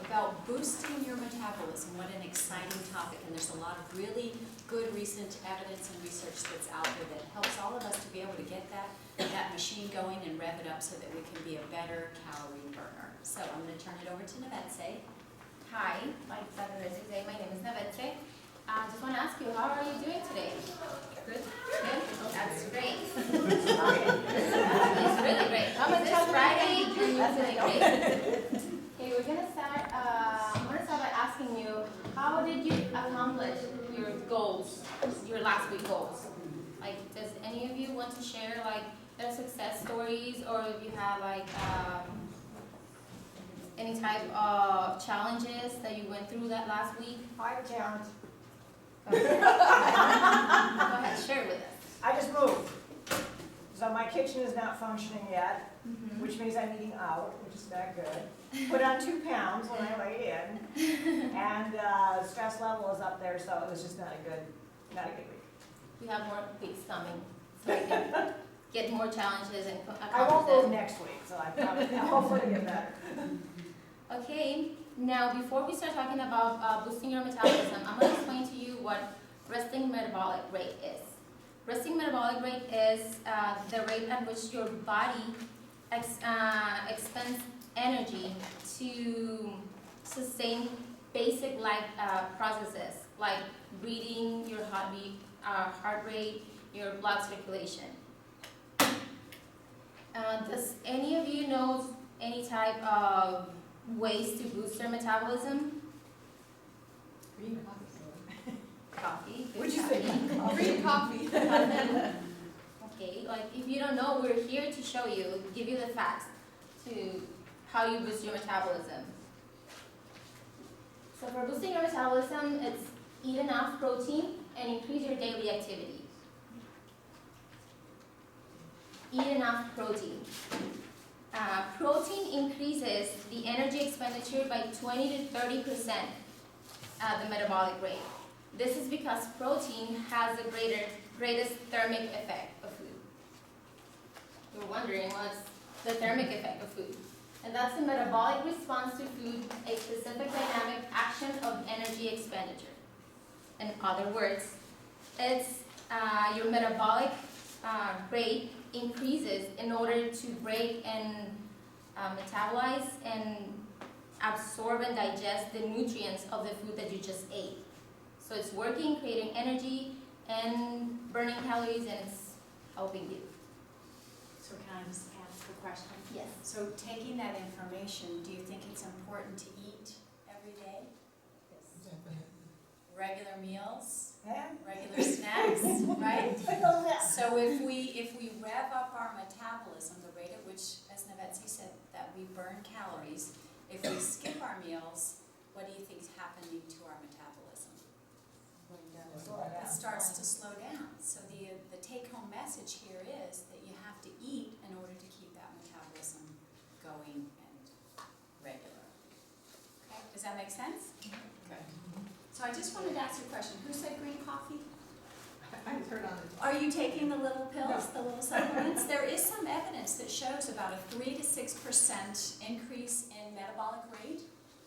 about boosting your metabolism. What an exciting topic, and there's a lot of really good recent evidence and research that's out there that helps all of us to be able to get that machine going and rev it up so that we can be a better calorie burner. So I'm going to turn it over to Nevetze. Hi, like Herzig, my name is Nevetze. I just want to ask you, how are you doing today? Good? Good? That's great. It's really great. It's Friday and you're feeling great. Okay, we're going to start, I'm going to start by asking you, how did you accomplish your goals, your last week goals? Like, does any of you want to share, like, their success stories, or if you have, like, any type of challenges that you went through that last week? I have a challenge. Go ahead, share with us. I just moved. So my kitchen is not functioning yet, Mm-hmm. which means I'm eating out, which is not good. Put on 2 pounds when I weighed in, and stress level is up there, so it was just not a good week. We have more weeks coming, so I can get more challenges and I won't accomplish move them. next week, so I probably, hopefully get better. Okay, now before we start talking about boosting your metabolism, I'm going to explain to you what resting metabolic rate is. Resting metabolic rate is the rate at which your body expends energy to sustain basic life processes like breathing, your heart rate, your blood circulation. Does any of you know any type of ways to boost their metabolism? Green Coffee. good What'd you coffee. say? Green coffee. Okay, like if you don't know, we're here to show you, give you the facts to how you boost your metabolism. So for boosting your metabolism, it's eat enough protein and increase your daily activity. Eat enough protein. Protein increases the energy expenditure by 20 to 30% at the metabolic rate. This is because protein has the greatest thermic effect of food. You're wondering what's the thermic effect of food. And that's the metabolic response to food, a specific dynamic action of energy expenditure. In other words, it's your metabolic rate increases in order to break and metabolize and absorb and digest the nutrients of the food that you just ate. So it's working, creating energy, and burning calories, and it's helping you. So can I just ask a question? Yes. So taking that information, do you think it's important to eat every day? Regular meals, regular snacks, right? So if we rev up our metabolism, the rate at which, as Nevetze said, that we burn calories, if we skip our meals, what do you think is happening to our metabolism? It starts to slow down. So the take-home message here is that you have to eat in order to keep that metabolism going and regular. Okay, does that make sense? Good. So I just wanted to ask you a question. Who said green coffee? I turn on it. Are you taking the little pills, the little supplements? There is some evidence that shows about a 3 to 6% increase in metabolic rate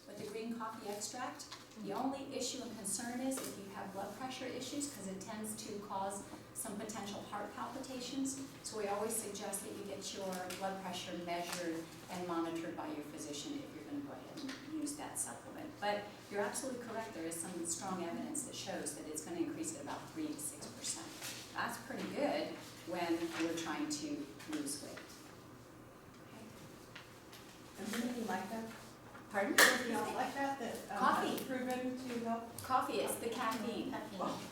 with the green coffee extract. The only issue and concern is if you have blood pressure issues, because it tends to cause some potential heart palpitations. So we always suggest that you get your blood pressure measured and monitored by your physician if you're going to go ahead and use that supplement. But you're absolutely correct. There is some strong evidence that shows that it's going to increase at about 3 to 6%. That's pretty good when you're trying to lose weight. Okay. And something like that? Pardon? Something else like that Coffee. has proven to help? Coffee, it's the caffeine.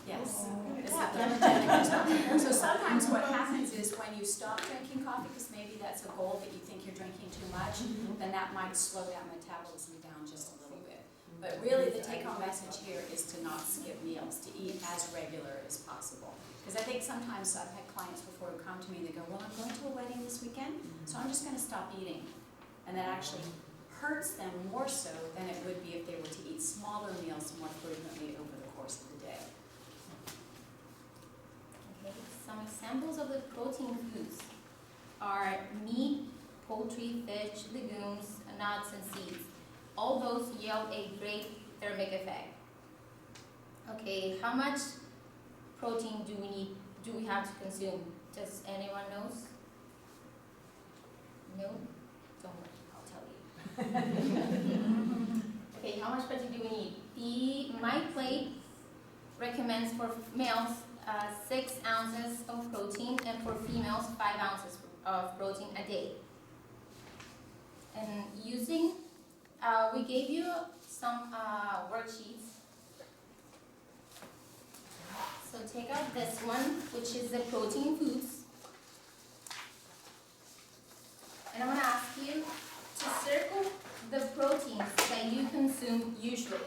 Yes. It's the Yeah. thermogenic response. So sometimes what happens is when you stop drinking coffee, because maybe that's a goal that you think you're drinking too much, then that might slow that metabolism down just a little bit. But really the take-home message here is to not skip meals, to eat as regular as possible. Because I think sometimes I've had clients before who come to me, they go, well, I'm going to a wedding this weekend, so I'm just going to stop eating. And that actually hurts them more so than it would be if they were to eat smaller meals more frequently over the course of the day. Okay, some examples of the protein foods are meat, poultry, fish, legumes, nuts, and seeds. all those yield a great thermic effect. Okay, how much protein do we have to consume? Does anyone knows? No? Don't worry, I'll tell you. Okay, how much protein do we need? My plate recommends for males 6 ounces of protein and for females 5 ounces of protein a day. And we gave you some worksheets. So take out this one, which is the protein foods. And I'm going to ask you to circle the proteins that you consume usually.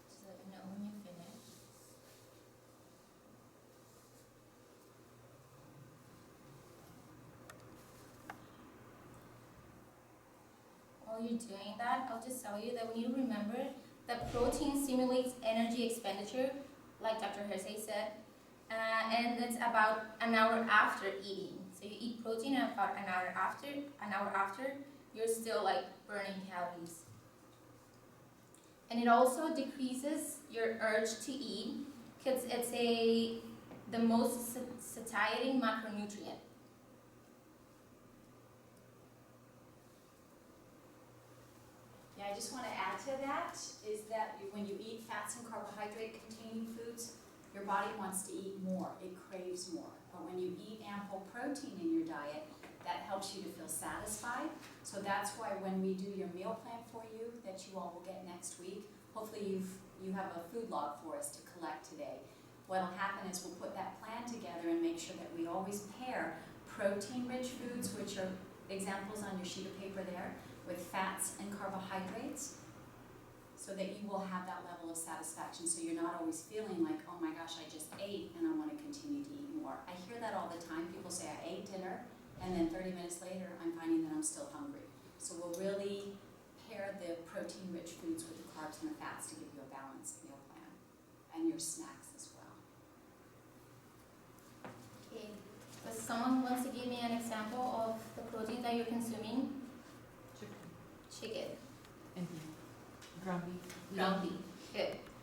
Just let me know when you finish. While you're doing that, I'll just tell you that we need to remember that protein stimulates energy expenditure, like Dr. Herzig said, and it's about an hour after eating. So you eat protein and about an hour after, you're still like burning calories. And it also decreases your urge to eat because it's the most satiating macronutrient. Yeah, I just want to add to that is that when you eat fats and carbohydrate containing foods, your body wants to eat more, it craves more. But when you eat ample protein in your diet, that helps you to feel satisfied. So that's why when we do your meal plan for you, that you all will get next week, hopefully you have a food log for us to collect today. What'll happen is we'll put that plan together and make sure that we always pair protein-rich foods, which are examples on your sheet of paper there, with fats and carbohydrates, so that you will have that level of satisfaction, so you're not always feeling like, oh my gosh, I just ate and I want to continue to eat more. I hear that all the time. People say, I ate dinner, and then 30 minutes later, I'm finding that I'm still hungry. So we'll really pair the protein-rich foods with the carbs and the fats to give you a balanced meal plan, and your snacks as well. Okay, does someone wants to give me an example of the protein that you're consuming? Chicken Chicken. and beef. Ground beef. Ground beef. Good.